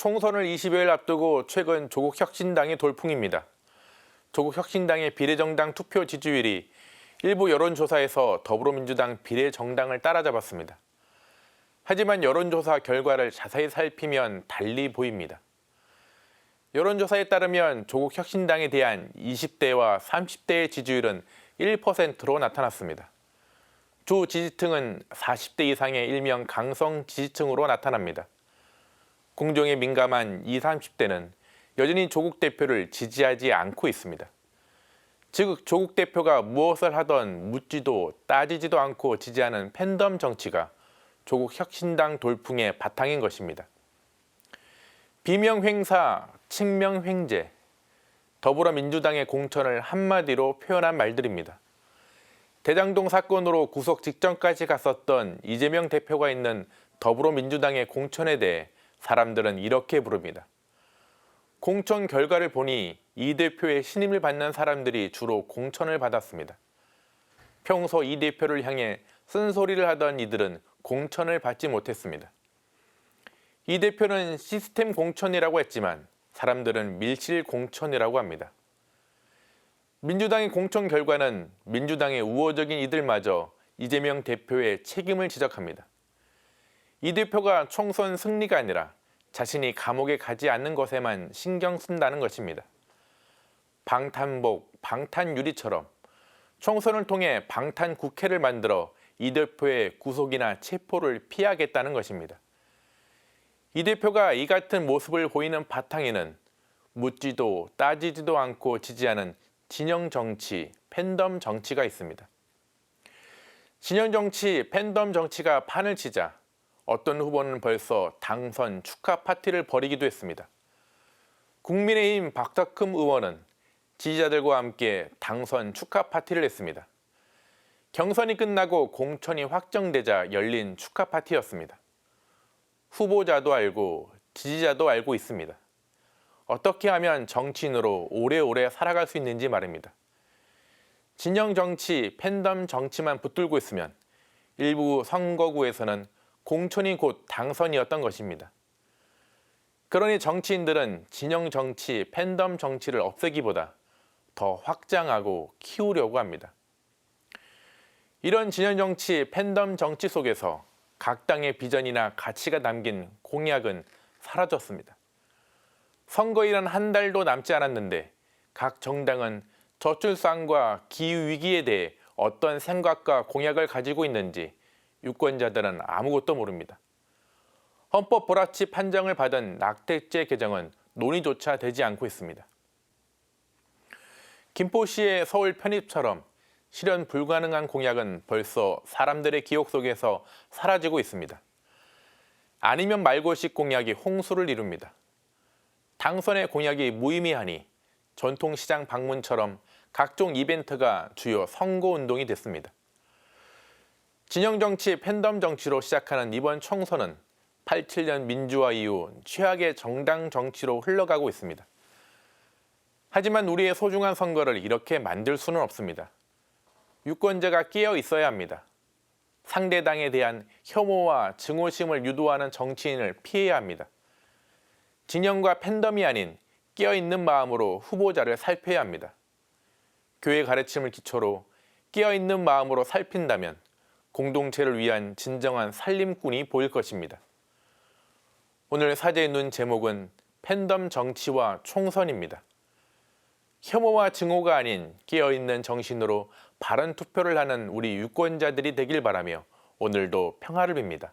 총선을 20여일 앞두고 최근 조국혁신당이 돌풍입니다. 조국혁신당의 비례정당 투표 지지율이 일부 여론조사에서 더불어민주당 비례정당을 따라잡았습니다. 하지만 여론조사 결과를 자세히 살피면 달리 보입니다. 여론조사에 따르면 조국혁신당에 대한 20대와 30대의 지지율은 1%로 나타났습니다. 주 지지층은 40대 이상의 일명 강성 지지층으로 나타납니다. 공정에 민감한 20, 30대는 여전히 조국 대표를 지지하지 않고 있습니다. 즉, 조국 대표가 무엇을 하던 묻지도 따지지도 않고 지지하는 팬덤 정치가 조국 혁신당 돌풍의 바탕인 것입니다. 비명횡사, 친명횡재, 더불어민주당의 공천을 한마디로 표현한 말들입니다. 대장동 사건으로 구속 직전까지 갔었던 이재명 대표가 있는 더불어민주당의 공천에 대해 사람들은 이렇게 부릅니다. 공천 결과를 보니 이 대표의 신임을 받는 사람들이 주로 공천을 받았습니다. 평소 이 대표를 향해 쓴소리를 하던 이들은 공천을 받지 못했습니다. 이 대표는 시스템 공천이라고 했지만 사람들은 밀실 공천이라고 합니다. 민주당의 공천 결과는 민주당의 우호적인 이들마저 이재명 대표의 책임을 지적합니다. 이 대표가 총선 승리가 아니라 자신이 감옥에 가지 않는 것에만 신경 쓴다는 것입니다. 방탄복, 방탄유리처럼 총선을 통해 방탄국회를 만들어 이 대표의 구속이나 체포를 피하겠다는 것입니다. 이 대표가 이 같은 모습을 보이는 바탕에는 묻지도 따지지도 않고 지지하는 진영정치, 팬덤 정치가 있습니다. 진영정치, 팬덤 정치가 판을 치자 어떤 후보는 벌써 당선 축하 파티를 벌이기도 했습니다. 국민의힘 박덕흠 의원은 지지자들과 함께 당선 축하 파티를 했습니다. 경선이 끝나고 공천이 확정되자 열린 축하 파티였습니다. 후보자도 알고 지지자도 알고 있습니다. 어떻게 하면 정치인으로 오래오래 살아갈 수 있는지 말입니다. 진영 정치, 팬덤 정치만 붙들고 있으면 일부 선거구에서는 공천이 곧 당선이었던 것입니다. 그러니 정치인들은 진영 정치, 팬덤 정치를 없애기보다 더 확장하고 키우려고 합니다. 이런 진영 정치, 팬덤 정치 속에서 각 당의 비전이나 가치가 담긴 공약은 사라졌습니다. 선거일은 한 달도 남지 않았는데 각 정당은 저출산과 기후위기에 대해 어떤 생각과 공약을 가지고 있는지 유권자들은 아무것도 모릅니다. 헌법 불합치 판정을 받은 낙태죄 개정은 논의조차 되지 않고 있습니다. 김포시의 서울 편입처럼 실현 불가능한 공약은 벌써 사람들의 기억 속에서 사라지고 있습니다. 아니면 말고식 공약이 홍수를 이룹니다. 당선의 공약이 무의미하니 전통시장 방문처럼 각종 이벤트가 주요 선거운동이 됐습니다. 진영정치, 팬덤 정치로 시작하는 이번 총선은 87년 민주화 이후 최악의 정당 정치로 흘러가고 있습니다. 하지만 우리의 소중한 선거를 이렇게 만들 수는 없습니다. 유권자가 깨어 있어야 합니다. 상대당에 대한 혐오와 증오심을 유도하는 정치인을 피해야 합니다. 진영과 팬덤이 아닌 깨어있는 마음으로 후보자를 살펴야 합니다. 교회 가르침을 기초로 깨어있는 마음으로 살핀다면 공동체를 위한 진정한 살림꾼이 보일 것입니다. 오늘 사제의 눈 제목은 팬덤 정치와 총선입니다. 혐오와 증오가 아닌 깨어있는 정신으로 바른 투표를 하는 우리 유권자들이 되길 바라며 오늘도 평화를 빕니다.